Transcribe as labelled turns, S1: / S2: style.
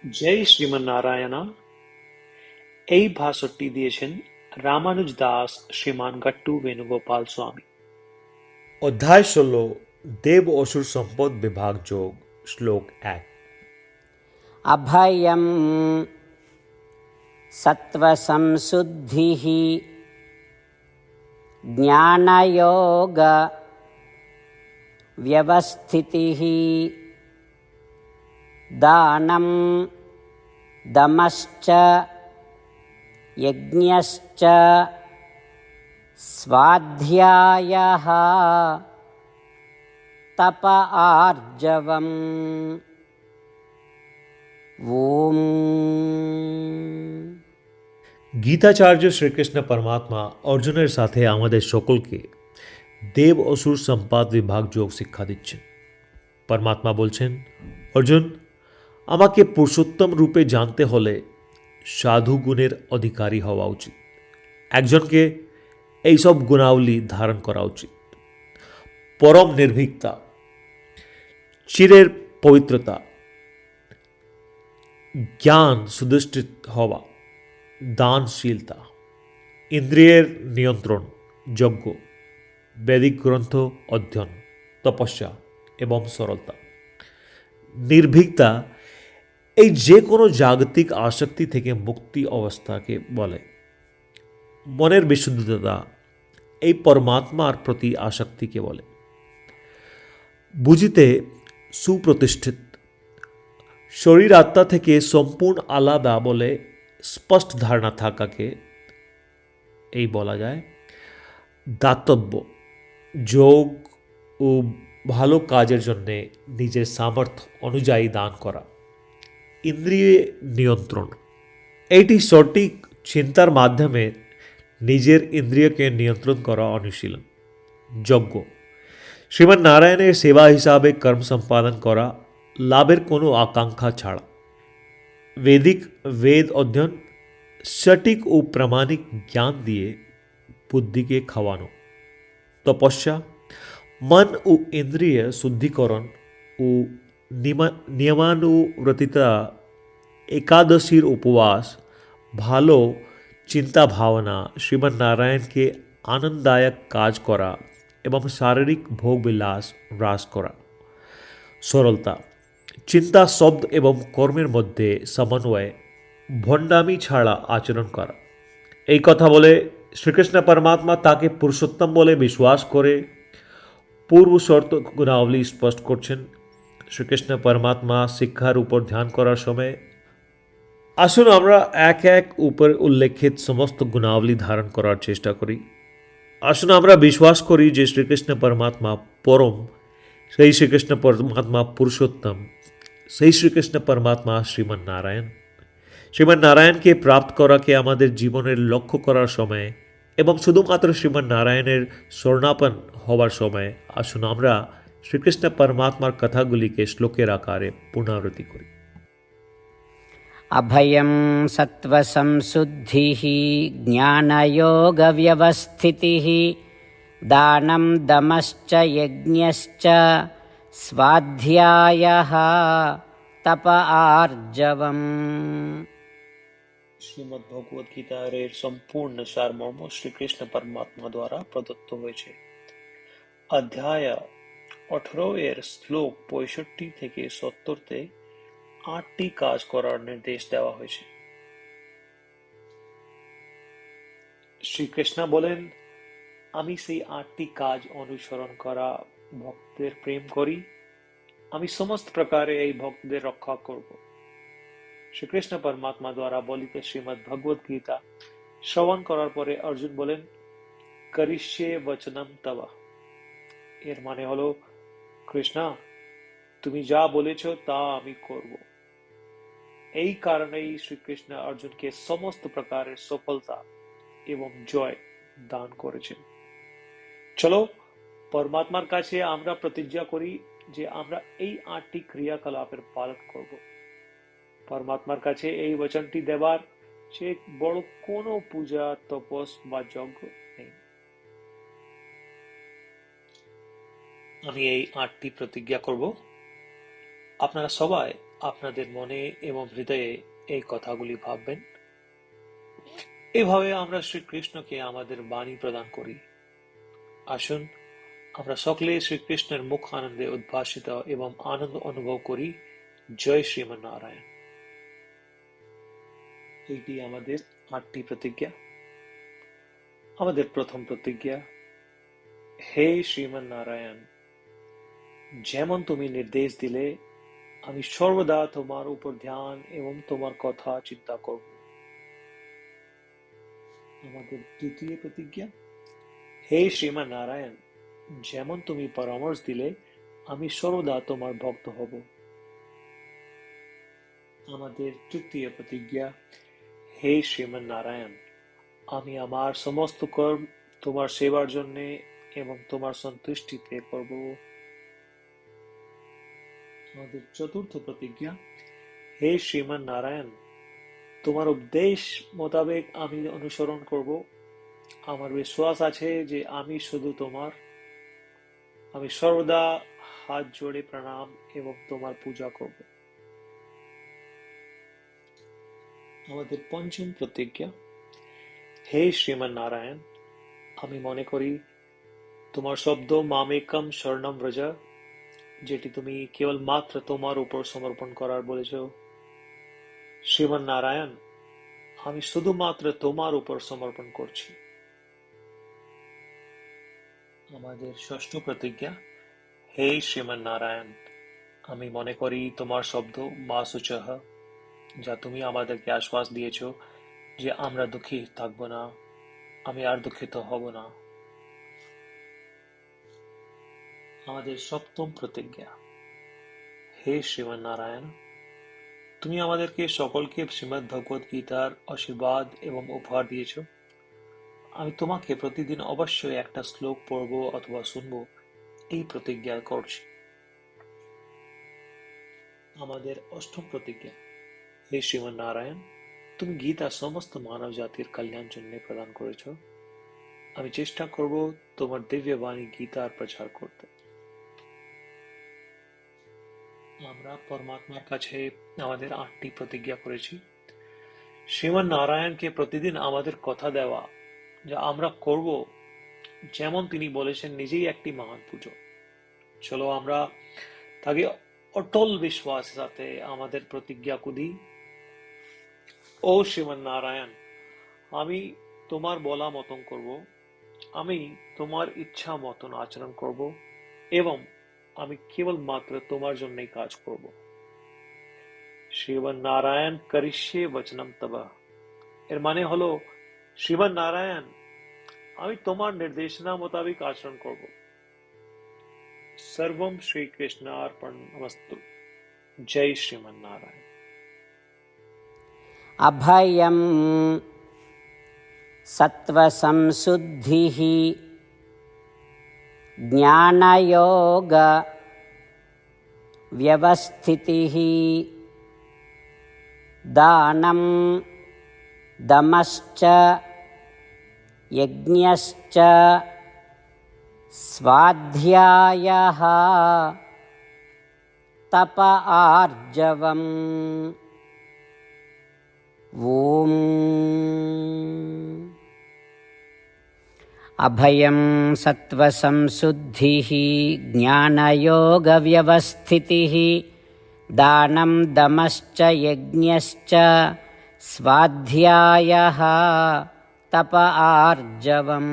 S1: जय श्रीमन्नारायण। এই ভাষণটি দিয়েছেন রামানুজ দাস শ্রীমান গট্টু বেণুগোপাল স্বামী।
S2: অধ্যায় ১৬ দেব অসুর সম্পদ বিভাগ যোগ শ্লোক ১।
S3: अभयं सत्त्वसंशुद्धिः ज्ञानयोगव्यवस्थितिः दानं दमश्च यज्ञश्च स्वाध्यायः तप आर्जवम्। ओम।
S2: গীতাচার্য শ্রীকৃষ্ণ পরমাত্মা অর্জুনের সাথে আমাদের সকলকে দেব অসুর সম্পাদ বিভাগ যোগ শিক্ষা দিচ্ছেন। পরমাত্মা বলছেন, অর্জুন, আমাকে পুরুষোত্তম রূপে জানতে হলে সাধু গুণের অধিকারী হওয়া উচিত। একজনকে এইসব গুণাবলী ধারণ করা উচিত। পরম নির্ভীকতা, চিরের পবিত্রতা, জ্ঞান সুদৃষ্টিত হওয়া, দানশীলতা, ইন্দ্রিয়ের নিয়ন্ত্রণ, যজ্ঞ, বৈদিক গ্রন্থ অধ্যয়ন, তপস্যা এবং সরলতা। নির্ভীকতা এই যে কোনো জাগতিক আসক্তি থেকে মুক্তি অবস্থাকে বলে। মনের বিশুদ্ধতা এই পরমাত্মার প্রতি আসক্তিকে বলে। বুঝিতে সুপ্রতিষ্ঠিত, শরীর আত্মা থেকে সম্পূর্ণ আলাদা বলে স্পষ্ট ধারণা থাকাকে এই বলা যায়। দাতব্য, যোগ ও ভালো কাজের জন্যে নিজের সামর্থ্য অনুযায়ী দান করা। ইন্দ্রিয় নিয়ন্ত্রণ, এইটি সঠিক চিন্তার মাধ্যমে নিজের ইন্দ্রিয়কে নিয়ন্ত্রণ করা অনুশীলন। যজ্ঞ, শ্রীমান নারায়ণের সেবা হিসাবে কর্ম সম্পাদন করা, লাভের কোনো আকাঙ্ক্ষা ছাড়া। वैदिक वेद अध्ययन, सटीक ও প্রামাণিক জ্ঞান দিয়ে বুদ্ধিকে খাওয়ানো। তপস্যা, মন ও ইন্দ্রিয় শুদ্ধিকরণ ও নিয়মানুবর্তিতা। একাদশীর উপবাস, ভালো চিন্তা ভাবনা, শ্রীমান নারায়ণকে আনন্দদায়ক কাজ করা এবং শারীরিক ভোগবিলাস হ্রাস করা। সরলতা, চিন্তা, শব্দ এবং কর্মের মধ্যে সমন্বয়, ভণ্ডামি ছাড়া আচরণ করা। এই কথা বলে শ্রীকৃষ্ণ পরমাত্মা তাকে পুরুষোত্তম বলে বিশ্বাস করে পূর্ব শর্ত গুণাবলী স্পষ্ট করছেন। শ্রীকৃষ্ণ পরমাত্মা শিক্ষার উপর ধ্যান করার সময় আসুন আমরা এক এক উপর উল্লেখিত সমস্ত গুণাবলী ধারণ করার চেষ্টা করি। আসুন আমরা বিশ্বাস করি যে শ্রীকৃষ্ণ পরমাত্মা পরম, সেই শ্রীকৃষ্ণ পরমাত্মা পুরুষোত্তম, সেই শ্রীকৃষ্ণ পরমাত্মা শ্রীমান নারায়ণ। শ্রীমান নারায়ণকে প্রাপ্ত করাকে আমাদের জীবনের লক্ষ্য করার সময় এবং শুধুমাত্র শ্রীমান নারায়ণের শরণাপন্ন হওয়ার সময় আসুন আমরা শ্রীকৃষ্ণ পরমাত্মার কথাগুলিকে শ্লোকের আকারে পুনরাবৃত্তি করি।
S3: अभयं सत्त्वसंशुद्धिः ज्ञानयोगव्यवस्थितिः दानं दमश्च यज्ञश्च स्वाध्यायः तप आर्जवम्।
S1: শ্রীমদ্ ভগবদ গীতার এর সম্পূর্ণ সারমর্ম শ্রীকৃষ্ণ পরমাত্মা দ্বারা প্রদত্ত হয়েছে। অধ্যায় 18 এর শ্লোক 65 থেকে 70-তে 8টি কাজ করার নির্দেশ দেওয়া হয়েছে। শ্রীকৃষ্ণ বলেন, আমি সেই 8টি কাজ অনুসরণ করা ভক্তদের প্রেম করি। আমি সমস্ত প্রকারে এই ভক্তদের রক্ষা করব। শ্রীকৃষ্ণ পরমাত্মা দ্বারা বলিত শ্রীমদ্ ভগবদ গীতা শ্রবণ করার পরে অর্জুন বলেন, করিষ্যে বচনম তব। এর মানে হলো, কৃষ্ণ, তুমি যা বলেছ তা আমি করব। এই কারণেই শ্রীকৃষ্ণ অর্জুনকে সমস্ত প্রকারের সফলতা এবং জয় দান করেছেন। চলো পরমাত্মার কাছে আমরা প্রতিজ্ঞা করি যে আমরা এই 8টি ক্রিয়াকলাপের পালন করব। পরমাত্মার কাছে এই বচনটি দেবার চেয়ে বড় কোনো পূজা, তপস বা যজ্ঞ নেই। আমি এই 8টি প্রতিজ্ঞা করব। আপনারা সবাই আপনাদের মনে এবং হৃদয়ে এই কথাগুলি ভাববেন। এভাবে আমরা শ্রীকৃষ্ণকে আমাদের বাণী প্রদান করি। আসুন আমরা সকলে শ্রীকৃষ্ণের মুখ আনন্দে উদ্ভাসিত এবং আনন্দ অনুভব করি। জয় শ্রীমন্নারায়ণ। এইটি আমাদের 8টি প্রতিজ্ঞা। আমাদের প্রথম প্রতিজ্ঞা, হে শ্রীমন্নারায়ণ, যেমন তুমি নির্দেশ দিলে আমি সর্বদা তোমার উপর ধ্যান এবং তোমার কথা চিন্তা করব। আমাদের দ্বিতীয় প্রতিজ্ঞা, হে শ্রীমন্নারায়ণ, যেমন তুমি পরামর্শ দিলে আমি সর্বদা তোমার ভক্ত হব। আমাদের তৃতীয় প্রতিজ্ঞা, হে শ্রীমন্নারায়ণ, আমি আমার সমস্ত কর্ম তোমার সেবার জন্য এবং তোমার সন্তুষ্টিতে করব। আমাদের চতুর্থ প্রতিজ্ঞা, হে শ্রীমন্নারায়ণ, তোমার উপদেশ মোতাবেক আমি অনুসরণ করব। আমার বিশ্বাস আছে যে আমি শুধু আমি সর্বদা হাত জোড়ে প্রণাম এবং তোমার পূজা করব। আমাদের পঞ্চম প্রতিজ্ঞা, হে শ্রীমন্নারায়ণ, আমি মনে করি তোমার শব্দ মামেকম শরণম ব্রজ, যেটি তুমি কেবল মাত্র তোমার উপর সমর্পণ করার বলেছ। শ্রীমন্নারায়ণ, আমি শুধুমাত্র তোমার উপর সমর্পণ করছি। আমাদের ষষ্ঠ প্রতিজ্ঞা, হে শ্রীমন্নারায়ণ, আমি মনে করি তোমার শব্দ মা শুচহ, যা তুমি আমাদেরকে আশ্বাস দিয়েছ যে আমরা দুঃখী থাকব না, আমি আর দুঃখিত হব না। আমাদের সপ্তম প্রতিজ্ঞা, হে শ্রীমন্নারায়ণ, তুমি আমাদেরকে সকলকে শ্রীমদ্ ভগবদ গীতার আশীর্বাদ এবং উপহার দিয়েছ। আমি তোমাকে প্রতিদিন অবশ্যই একটা শ্লোক পড়ব অথবা শুনব, এই প্রতিজ্ঞা করছি। আমাদের অষ্টম প্রতিজ্ঞা, হে শ্রীমন্নারায়ণ, তুমি গীতা সমস্ত মানব জাতির কল্যাণ জন্য প্রদান করেছ। আমি চেষ্টা করব তোমার দিব্য বাণী গীতার প্রচার করতে। আমরা পরমাত্মার কাছে আমাদের 8টি প্রতিজ্ঞা করেছি। শ্রীমন্নারায়ণকে প্রতিদিন আমাদের কথা দেওয়া যা আমরা করব, যেমন তিনি বলেছেন, নিজেই একটি মহান পুজো। চলো আমরা তাকে অটল বিশ্বাসের সাথে আমাদের প্রতিজ্ঞা দিই। ও শ্রীমন্নারায়ণ, আমি তোমার বলা মতন করব, আমি তোমার ইচ্ছা মতন আচরণ করব এবং আমি কেবল মাত্র তোমার জন্যই কাজ করব। শ্রীমন্নারায়ণ করিষ্যে বচনম তব, এর মানে হলো, শ্রীমন্নারায়ণ, আমি তোমার নির্দেশনা মোতাবেক আচরণ করব। সর্বম শ্রীকৃষ্ণার্পণমস্তু। জয় শ্রীমন্নারায়ণ।
S3: अभयं सत्त्वसंशुद्धिः ज्ञानयोगव्यवस्थितिः दानं दमश्च यज्ञश्च स्वाध्यायः तप आर्जवम्। ॐ अभयं सत्त्वसंशुद्धिः ज्ञानयोगव्यवस्थितिः दानं दमश्च यज्ञश्च स्वाध्यायः तप आर्जवम्।